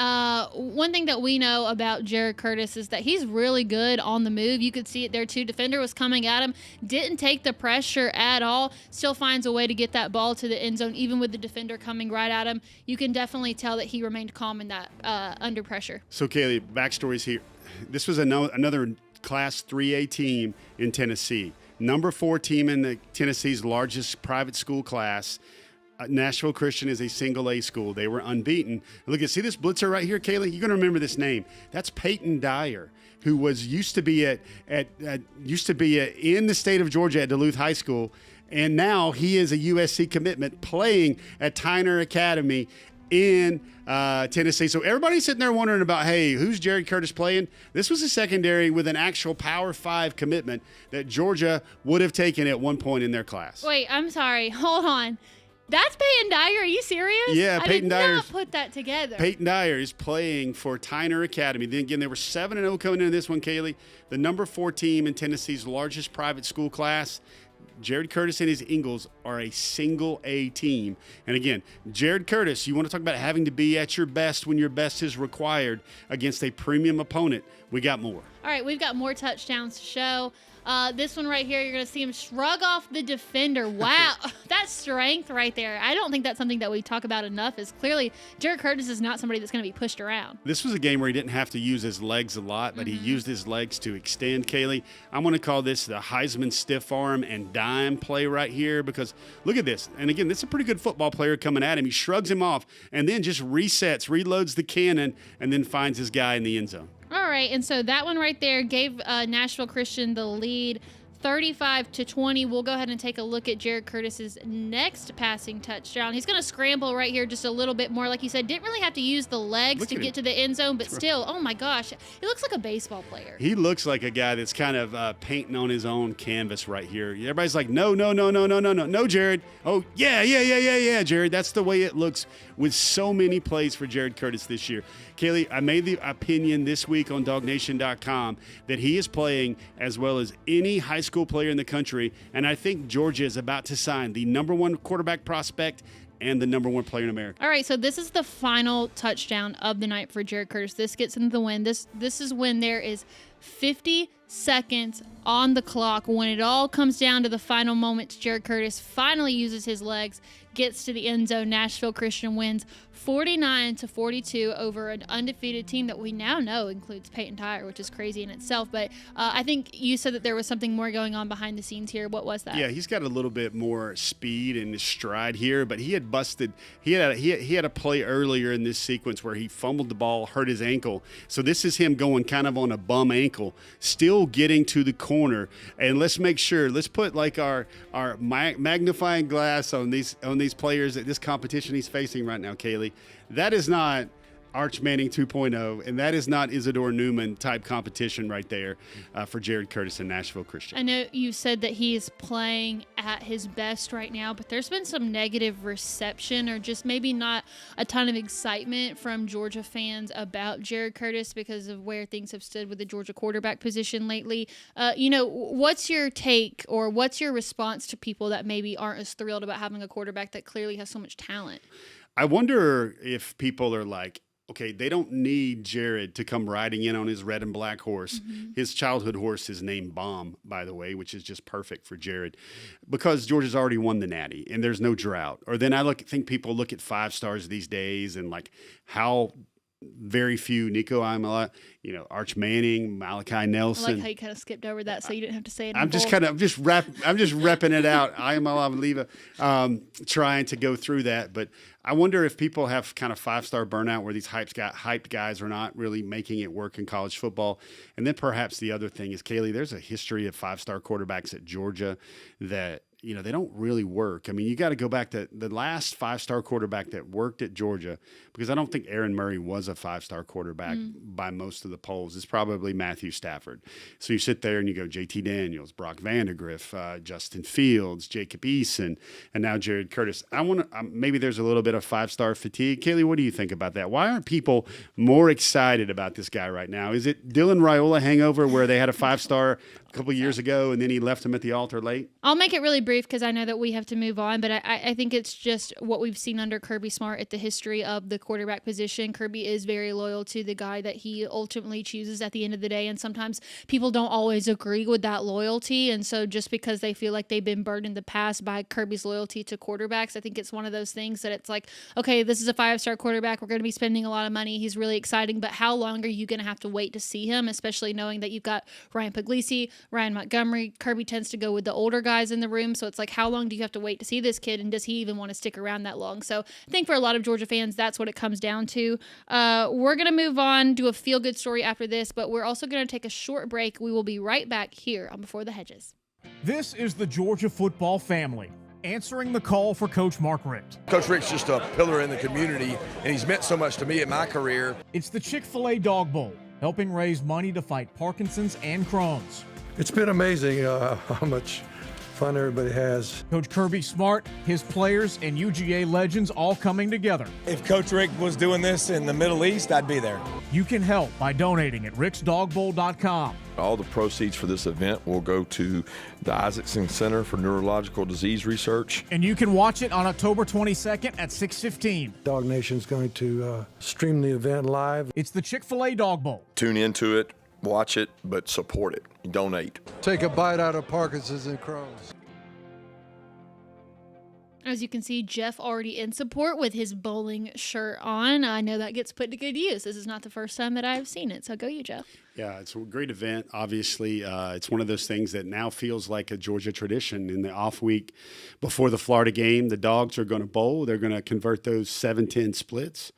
One thing that we know about Jared Curtis is that he's really good on the move. You could see it there, too. Defender was coming at him, didn't take the pressure at all, still finds a way to get that ball to the end zone, even with the defender coming right at him. You can definitely tell that he remained calm in that under pressure. So, Kaylee, backstory's here. This was another Class 3A team in Tennessee. Number 4 team in Tennessee's largest private school class. Nashville Christian is a single A school. They were unbeaten. Look, see this blitzer right here, Kaylee? You're going to remember this name. That's Peyton Dyer, who used to be in the state of Georgia at Duluth High School, and now he is a USC commitment playing at Tyner Academy in Tennessee. So everybody's sitting there wondering about, hey, who's Jared Curtis playing? This was a secondary with an actual Power 5 commitment that Georgia would have taken at one point in their class. Wait, I'm sorry. Hold on. That's Peyton Dyer. Are you serious? Yeah, Peyton Dyer. I did not put that together. Peyton Dyer is playing for Tyner Academy. Then again, they were 7-0 coming into this one, Kaylee. The number 4 team in Tennessee's largest private school class. Jared Curtis and his Eagles are a single A team. And again, Jared Curtis, you want to talk about having to be at your best when your best is required against a premium opponent. We got more. All right, we've got more touchdowns to show. This one right here, you're going to see him shrug off the defender. Wow, that's strength right there. I don't think that's something that we talk about enough, is clearly Jared Curtis is not somebody that's going to be pushed around. This was a game where he didn't have to use his legs a lot, but he used his legs to extend, Kaylee. I'm going to call this the Heisman stiff arm and dime play right here, because look at this. And again, this is a pretty good football player coming at him. He shrugs him off and then just resets, reloads the cannon, and then finds his guy in the end zone. All right, and so that one right there gave Nashville Christian the lead, 35-20. We'll go ahead and take a look at Jared Curtis's next passing touchdown. He's going to scramble right here just a little bit more. Like you said, didn't really have to use the legs to get to the end zone, but still, oh my gosh, he looks like a baseball player. He looks like a guy that's kind of painting on his own canvas right here. Everybody's like, no, Jared. Oh, yeah, Jared. That's the way it looks with so many plays for Jared Curtis this year. Kaylee, I made the opinion this week on DawgNation.com that he is playing as well as any high school player in the country, and I think Georgia is about to sign the number 1 quarterback prospect and the number 1 player in America. All right, so this is the final touchdown of the night for Jared Curtis. This gets him the win. This is when there is 50 seconds on the clock. When it all comes down to the final moments, Jared Curtis finally uses his legs, gets to the end zone. Nashville Christian wins 49-42 over an undefeated team that we now know includes Peyton Dyer, which is crazy in itself. But I think you said that there was something more going on behind the scenes here. What was that? Yeah, he's got a little bit more speed in his stride here, but he had busted. He had a play earlier in this sequence where he fumbled the ball, hurt his ankle. So this is him going kind of on a bum ankle, still getting to the corner. And let's make sure. Let's put like our magnifying glass on these players at this competition he's facing right now, Kaylee. That is not Arch Manning 2.0, and that is not Isidore Newman type competition right there for Jared Curtis and Nashville Christian. I know you said that he is playing at his best right now, but there's been some negative reception or just maybe not a ton of excitement from Georgia fans about Jared Curtis because of where things have stood with the Georgia quarterback position lately. What's your take or what's your response to people that maybe aren't as thrilled about having a quarterback that clearly has so much talent? I wonder if people are like, okay, they don't need Jared to come riding in on his red and black horse. Mm-hmm. His childhood horse is named Bomb, by the way, which is just perfect for Jared because Georgia's already won the Natty and there's no drought. Or then I think people look at 5 stars these days and like how very few Nico Imala, Arch Manning, Malachi Nelson. I like how you kind of skipped over that so you didn't have to say it. I'm just repping it out. Imala trying to go through that, but I wonder if people have kind of 5-star burnout where these hyped guys are not really making it work in college football. And then perhaps the other thing is, Kaylee, there's a history of 5-star quarterbacks at Georgia that they don't really work. I mean, you got to go back to the last 5-star quarterback that worked at Georgia, because I don't think Aaron Murray was a 5-star quarterback by most of the polls. It's probably Matthew Stafford. So you sit there and you go JT Daniels, Brock Vandegrift, Justin Fields, Jacob Eason, and now Jared Curtis. I want to maybe there's a little bit of 5-star fatigue. Kaylee, what do you think about that? Why aren't people more excited about this guy right now? Is it Dylan Raiola hangover where they had a 5-star a couple of years ago and then he left him at the altar late? I'll make it really brief because I know that we have to move on, but I think it's just what we've seen under Kirby Smart at the history of the quarterback position. Kirby is very loyal to the guy that he ultimately chooses at the end of the day, and sometimes people don't always agree with that loyalty, and so just because they feel like they've been burned in the past by Kirby's loyalty to quarterbacks, I think it's one of those things that it's like, like, okay, this is a 5-star quarterback. We're going to be spending a lot of money. He's really exciting. But how long are you going to have to wait to see him, especially knowing that you've got Ryan Puglisi, Ryan Montgomery? Kirby tends to go with the older guys in the room. So it's like, how long do you have to wait to see this kid? And does he even want to stick around that long? So I think for a lot of Georgia fans, that's what it comes down to. We're going to move on, do a feel-good story after this, but we're also going to take a short break. We will be right back here on Before the Hedges. This is the Georgia football family, answering the call for Coach Mark Richt. Coach Richt's just a pillar in the community, and he's meant so much to me in my career. It's the Chick-fil-A Dog Bowl, helping raise money to fight Parkinson's and Crohn's. It's been amazing how much fun everybody has. Coach Kirby Smart, his players, and UGA legends all coming together. If Coach Richt was doing this in the Middle East, I'd be there. You can help by donating at ricksdogbowl.com. All the proceeds for this event will go to the Isaacson Center for Neurological Disease Research. And you can watch it on October 22nd at 6:15. DawgNation's going to stream the event live. It's the Chick-fil-A Dog Bowl. Tune into it, watch it, but support it. Donate. Take a bite out of Parkinson's and Crohn's. As you can see, Jeff already in support with his bowling shirt on. I know that gets put to good use. This is not the first time that I've seen it. So go you, Jeff. Yeah, it's a great event. Obviously, it's one of those things that now feels like a Georgia tradition. In the off week before the Florida game, the Dogs are going to bowl. They're going to convert those 7-10 splits.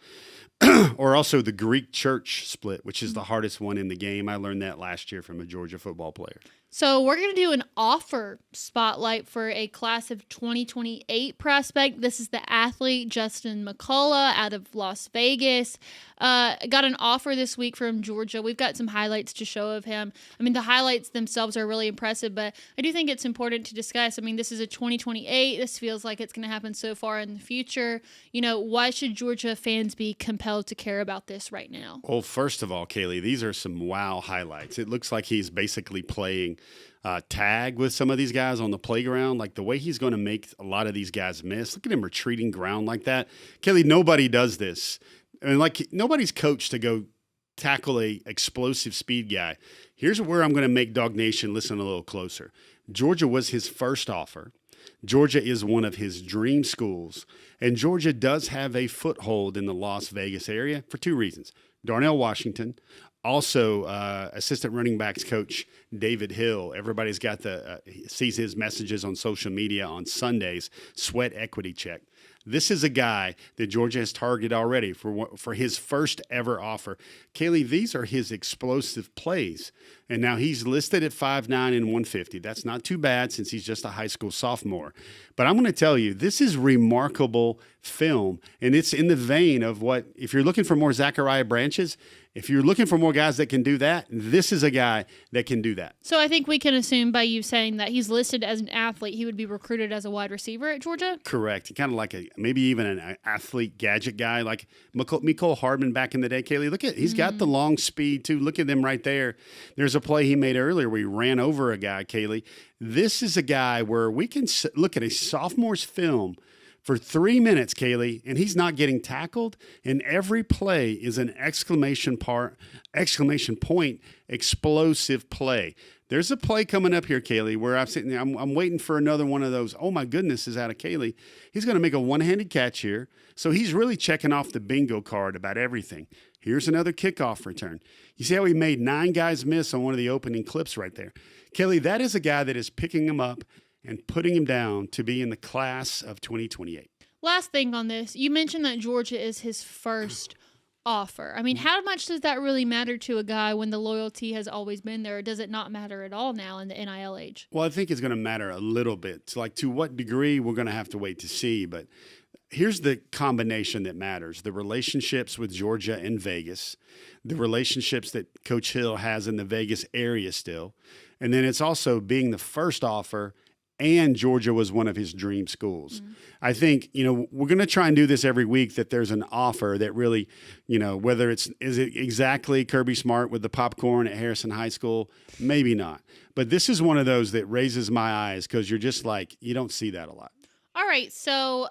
Or also the Greek church split, which is the hardest one in the game. I learned that last year from a Georgia football player. So we're going to do an offer spotlight for a class of 2028 prospect. This is the athlete Justin McCullough out of Las Vegas. Got an offer this week from Georgia. We've got some highlights to show of him. I mean, the highlights themselves are really impressive, but I do think it's important to discuss. I mean, this is a 2028. This feels like it's going to happen so far in the future. You know, why should Georgia fans be compelled to care about this right now? Well, first of all, Kaylee, these are some wow highlights. It looks like he's basically playing tag with some of these guys on the playground. Like the way he's going to make a lot of these guys miss. Look at him retreating ground like that. Kaylee, nobody does this. I mean, like nobody's coached to go tackle a explosive speed guy. Here's where I'm going to make DawgNation listen a little closer. Georgia was his first offer. Georgia is one of his dream schools. And Georgia does have a foothold in the Las Vegas area for two reasons. Darnell Washington, also assistant running backs coach David Hill. Everybody's got sees his messages on social media on Sundays, sweat equity check. This is a guy that Georgia has targeted already for his first ever offer. Kaylee, these are his explosive plays. And now he's listed at 5'9" and 150. That's not too bad since he's just a high school sophomore. But I'm going to tell you, this is remarkable film. And it's in the vein of what, if you're looking for more Zachariah Branches, if you're looking for more guys that can do that, this is a guy that can do that. So I think we can assume by you saying that he's listed as an athlete, he would be recruited as a wide receiver at Georgia? Correct. Kind of like maybe even an athlete gadget guy like Mecole Hardman back in the day. Kaylee, look at he's got the long speed too. Look at them right there. There's a play he made earlier where he ran over a guy, Kaylee. This is a guy where we can look at a sophomore's film for 3 minutes, Kaylee, and he's not getting tackled. And every play is an exclamation point, explosive play. There's a play coming up here, Kaylee, where I'm waiting for another one of those. Oh my goodness, is out of Kaylee. He's going to make a one-handed catch here. So he's really checking off the bingo card about everything. Here's another kickoff return. You see how he made 9 guys miss on one of the opening clips right there. Kaylee, that is a guy that is picking him up and putting him down to be in the class of 2028. Last thing on this, you mentioned that Georgia is his first offer. I mean, how much does that really matter to a guy when the loyalty has always been there? Or does it not matter at all now in the NIL age? Well, I think it's going to matter a little bit. To what degree, we're going to have to wait to see. But here's the combination that matters. The relationships with Georgia and Vegas, the relationships that Coach Hill has in the Vegas area still, and then it's also being the first offer, and Georgia was one of his dream schools. Mm-hmm. I think, we're going to try and do this every week, that there's an offer that really, whether is it exactly Kirby Smart with the popcorn at Harrison High School? Maybe not. But this is one of those that raises my eyes because you're just like, you don't see that a lot. All All right, so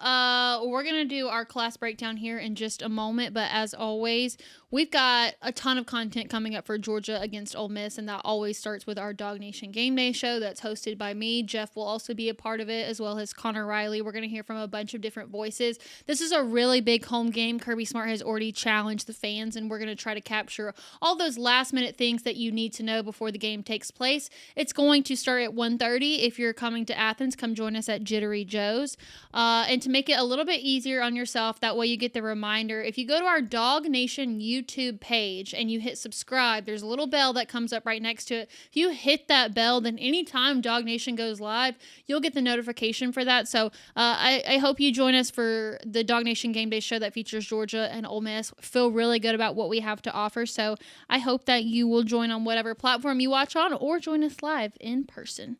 we're going to do our class breakdown here in just a moment, but as always, we've got a ton of content coming up for Georgia against Ole Miss, and that always starts with our DawgNation Game Day show that's hosted by me. Jeff will also be a part of it, as well as Connor Riley. We're going to hear from a bunch of different voices. This is a really big home game. Kirby Smart has already challenged the fans, and we're going to try to capture all those last-minute things that you need to know before the game takes place. It's going to start at 1:30. If you're coming to Athens, come join us at Jittery Joe's. And to make it a little bit easier on yourself, that way you get the reminder, if you go to our DawgNation YouTube page and you hit subscribe, there's a little bell that comes up right next to it. If you hit that bell, then anytime DawgNation goes live, you'll get the notification for that. So I hope you join us for the DawgNation Game Day show that features Georgia and Ole Miss. Feel really good about what we have to offer. So I hope that you will join on whatever platform you watch on or join us live in person.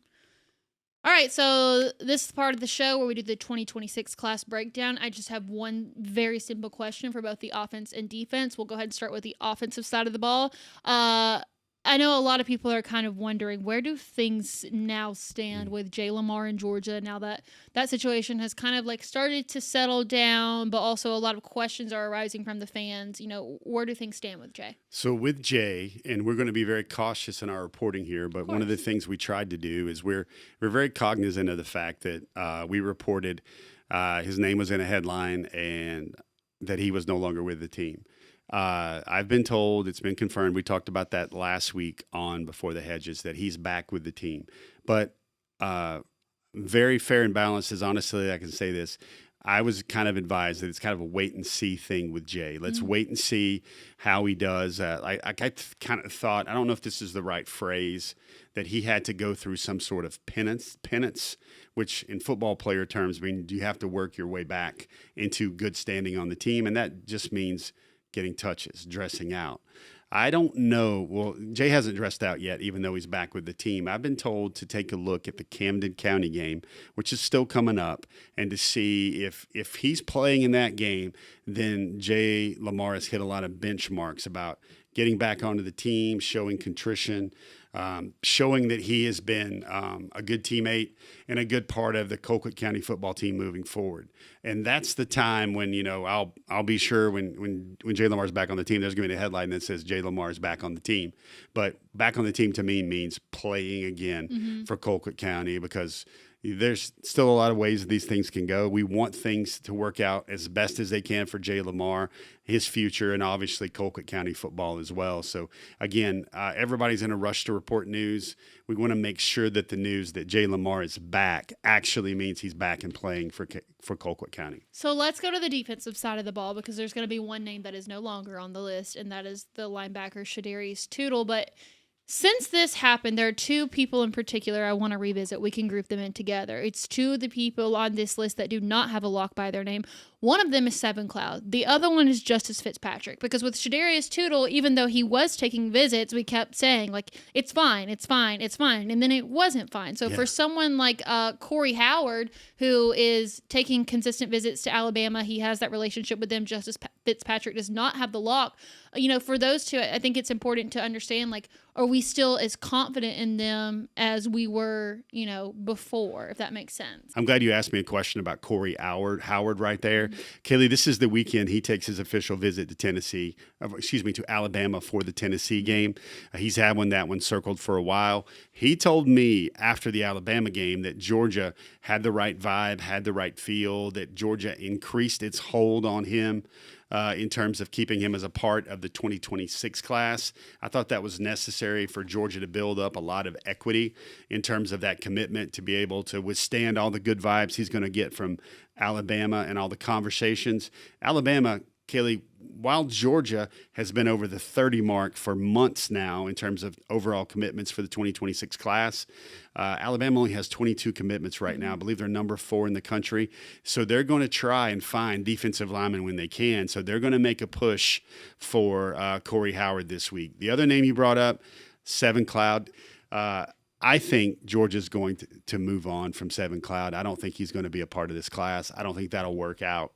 All right, so this is part of the show where we do the 2026 class breakdown. I just have one very simple question for both the offense and defense. We'll go ahead and start with the offensive side of the ball. I know a lot of people are kind of wondering, where do things now stand with Jay Lamar in Georgia now that that situation has kind of like started to settle down, but also a lot of questions are arising from the fans. You know, where do things stand with Jay? So with Jay, and we're going to be very cautious in our reporting here, but one of the things we tried to do is we're very cognizant of the fact that we reported his name was in a headline and that he was no longer with the team. I've been told, it's been confirmed, we talked about that last week on Before the Hedges, that he's back with the team. But very fair and balanced, as honestly I can say this, I was kind of advised that it's kind of a wait-and-see thing with Jay. Let's wait and see how he does. I kind of thought, I don't know if this is the right phrase, that he had to go through some sort of penance, which in football player terms means you have to work your way back into good standing on the team, and that just means getting touches, dressing out. I don't know. Well, Jay hasn't dressed out yet, even though he's back with the team. I've been told to take a look at the Camden County game, which is still coming up, and to see if he's playing in that game, then Jay Lamar has hit a lot of benchmarks about getting back onto the team, showing contrition, showing that he has been a good teammate and a good part of the Colquitt County football team moving forward. And that's the time when, you know, I'll be sure when Jay Lamar's back on the team, there's going to be a headline that says Jay Lamar's back on the team. But back on the team to me means playing again for Colquitt County, because there's still a lot of ways these things can go. We want things to work out as best as they can for Jay Lamar, his future, and obviously Colquitt County football as well. So, again, everybody's in a rush to report news. We want to make sure that the news that Jay Lamar is back actually means he's back and playing for Colquitt County. So let's go to the defensive side of the ball, because there's going to be one name that is no longer on the list, and that is the linebacker Shadarius Toodle. But since this happened, there are two people in particular I want to revisit. We can group them in together. It's two of the people on this list that do not have a lock by their name. One of them is Seven Cloud. The other one is Justice Fitzpatrick. Because with Shadarius Toodle, even though he was taking visits, we kept saying, like, it's fine, it's fine, it's fine. And then it wasn't fine. So for someone like Corey Howard, who is taking consistent visits to Alabama, he has that relationship with them. Justice Fitzpatrick does not have the lock. You know, for those two, I think it's important to understand, like, are we still as confident in them as we were, you know, before, if that makes sense? I'm glad you asked me a question about Corey Howard right there. Kaylee, this is the weekend he takes his official visit to Alabama for the Tennessee game. He's had that one circled for a while. He told me after the Alabama game that Georgia had the right vibe, had the right feel, that Georgia increased its hold on him in terms of keeping him as a part of the 2026 class. I thought that was necessary for Georgia to build up a lot of equity in terms of that commitment to be able to withstand all the good vibes he's going to get from Alabama and all the conversations. Alabama, Kaylee, while Georgia has been over the 30 mark for months now in terms of overall commitments for the 2026 class, Alabama only has 22 commitments right now. I believe they're number 4 in the country. So they're going to try and find defensive linemen when they can. So they're going to make a push for Corey Howard this week. The other name you brought up, Seven Cloud, I think Georgia's going to move on from Seven Cloud. I don't think he's going to be a part of this class. I don't think that'll work out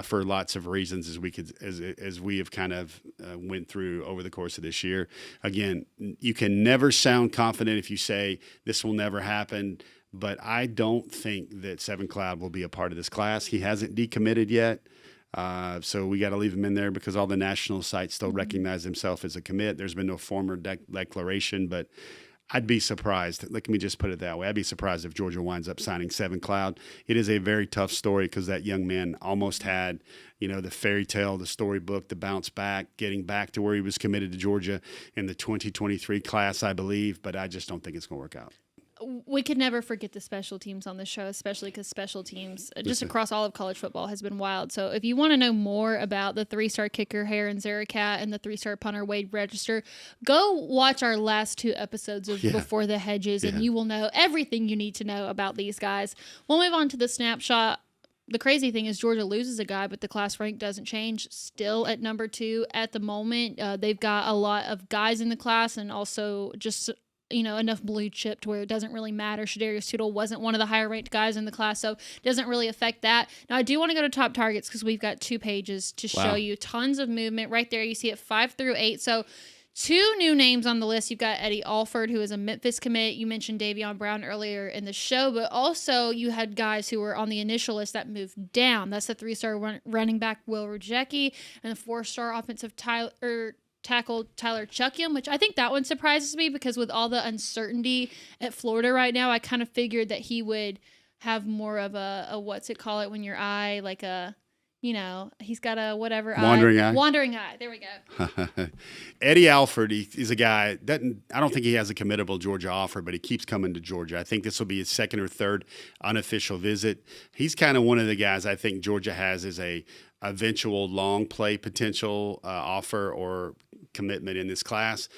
for lots of reasons as we have kind of went through over the course of this year. Again, you can never sound confident if you say this will never happen, but I don't think that Seven Cloud will be a part of this class. He hasn't decommitted yet. So we got to leave him in there because all the national sites still recognize himself as a commit. There's been no formal declaration, but I'd be surprised. Let me just put it that way. I'd be surprised if Georgia winds up signing Seven Cloud. It is a very tough story because that young man almost had, the fairy tale, the storybook, the bounce back, getting back to where he was committed to Georgia in the 2023 class, I believe. But I just don't think it's going to work out. We could never forget the special teams on the show, especially because special teams just across all of college football has been wild. So if you want to know more about the 3-star kicker Heron Zarakat and the 3-star punter Wade Register, go watch our last 2 episodes of Before the Hedges, and you will know everything you need to know about these guys. We'll move on to the snapshot. The crazy thing is Georgia loses a guy, but the class rank doesn't change. Still at number 2 at the moment. They've got a lot of guys in the class and also just enough blue chip to where it doesn't really matter. Shadarius Toodle wasn't one of the higher ranked guys in the class, so it doesn't really affect that. Now, I do want to go to top targets because we've got 2 pages to show you tons of movement. Right there, you see it 5 through 8. So 2 new names on the list. You've got Eddie Alford, who is a Memphis commit. You mentioned Davion Brown earlier in the show, but also you had guys who were on the initial list that moved down. That's the 3-star running back Will Rejecki and the 4-star offensive tackle Tyler Chuckiam, which I think that one surprises me because with all the uncertainty at Florida right now, I kind of figured that he would have more of a what's it call it when your eye, like a, he's got a whatever wandering eye. There we go. Eddie Alford, he's a guy that I don't think he has a committable Georgia offer, but he keeps coming to Georgia. I think this will be his 2nd or 3rd unofficial visit. He's kind of one of the guys I think Georgia has as a eventual long play potential offer or commitment in this class.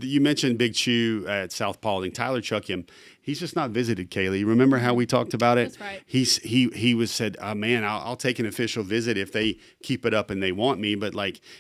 You mentioned Big Chew at South Paulding. Tyler Chuckiam, he's just not visited, Kaylee. Remember how we talked about it? That's right. He was said, man, I'll take an official visit if they keep it up and they want me. But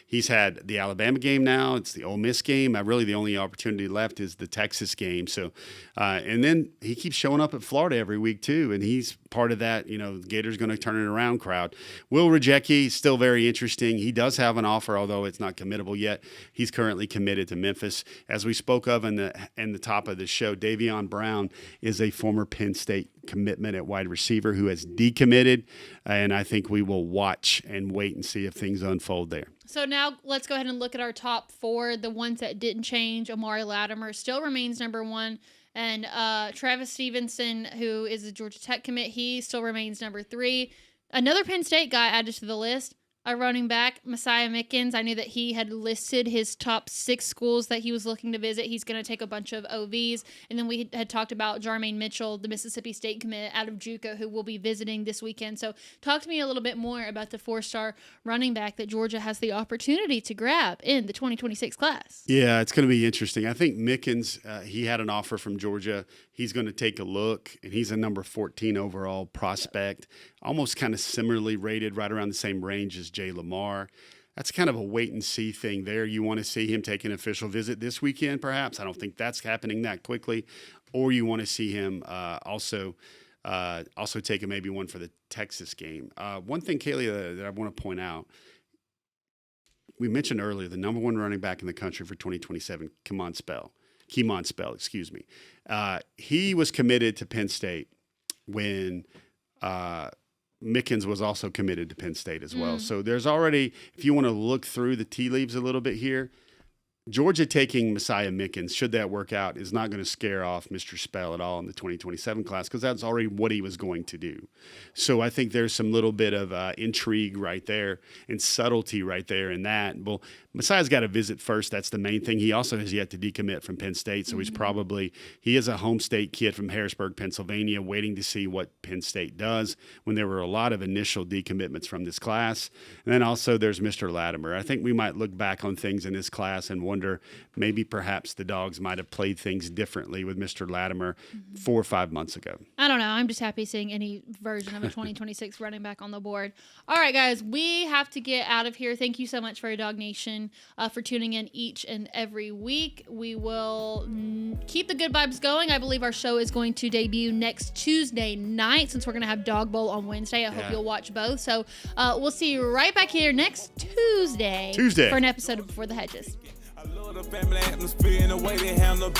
he's had the Alabama game now. It's the Ole Miss game. Really the only opportunity left is the Texas game. So, and then he keeps showing up at Florida every week too. And he's part of that, Gators going to turn it around crowd. Will Rejecki, still very interesting. He does have an offer, although it's not committable yet. He's currently committed to Memphis. As we spoke of in the top of the show, Davion Brown is a former Penn State commitment at wide receiver who has decommitted, and I think we will watch and wait and see if things unfold there. So now let's go ahead and look at our top 4, the ones that didn't change. Amari Latimer still remains number 1. And Travis Stevenson, who is a Georgia Tech commit, he still remains number 3. Another Penn State guy added to the list, a running back, Messiah Mickens. I knew that he had listed his top 6 schools that he was looking to visit. He's going to take a bunch of OVs. And then we had talked about Jermaine Mitchell, the Mississippi State commit out of JUCO, who will be visiting this weekend. So talk to me a little bit more about the 4-star running back that Georgia has the opportunity to grab in the 2026 class. Yeah, it's going to be interesting. I think Mickens, he had an offer from Georgia. He's going to take a look, and he's a number 14 overall prospect, almost kind of similarly rated, right around the same range as Jay Lamar. That's kind of a wait-and-see thing there. You want to see him take an official visit this weekend, perhaps. I don't think that's happening that quickly. Or you want to see him also take maybe one for the Texas game. One thing, Kaylee, that I want to point out, we mentioned earlier the number 1 running back in the country for 2027, Kemon Spell, excuse me. He was committed to Penn State when Mickens was also committed to Penn State as well. So there's already, if you want to look through the tea leaves a little bit here, Georgia taking Messiah Mickens, should that work out, is not going to scare off Mr. Spell at all in the 2027 class because that's already what he was going to do. So I think there's some little bit of intrigue right there and subtlety right there in that. Well, Messiah's got to visit first. That's the main thing. He also has yet to decommit from Penn State, so he is a home state kid from Harrisburg, Pennsylvania, waiting to see what Penn State does when there were a lot of initial decommitments from this class. And then also there's Mr. Latimer. I think we might look back on things in this class and wonder wonder maybe perhaps the Dogs might have played things differently with Mr. Latimer 4 or 5 months ago. I don't know. I'm just happy seeing any version of a 2026 running back on the board. All right, guys, we have to get out of here. Thank you so much for DawgNation for tuning in each and every week. We will keep the good vibes going. I believe our show is going to debut next Tuesday night since we're going to have Dog Bowl on Wednesday. I hope you'll watch both. So we'll see you right back here next Tuesday for an episode of Before the Hedges. I love the family atmosphere and the way they handle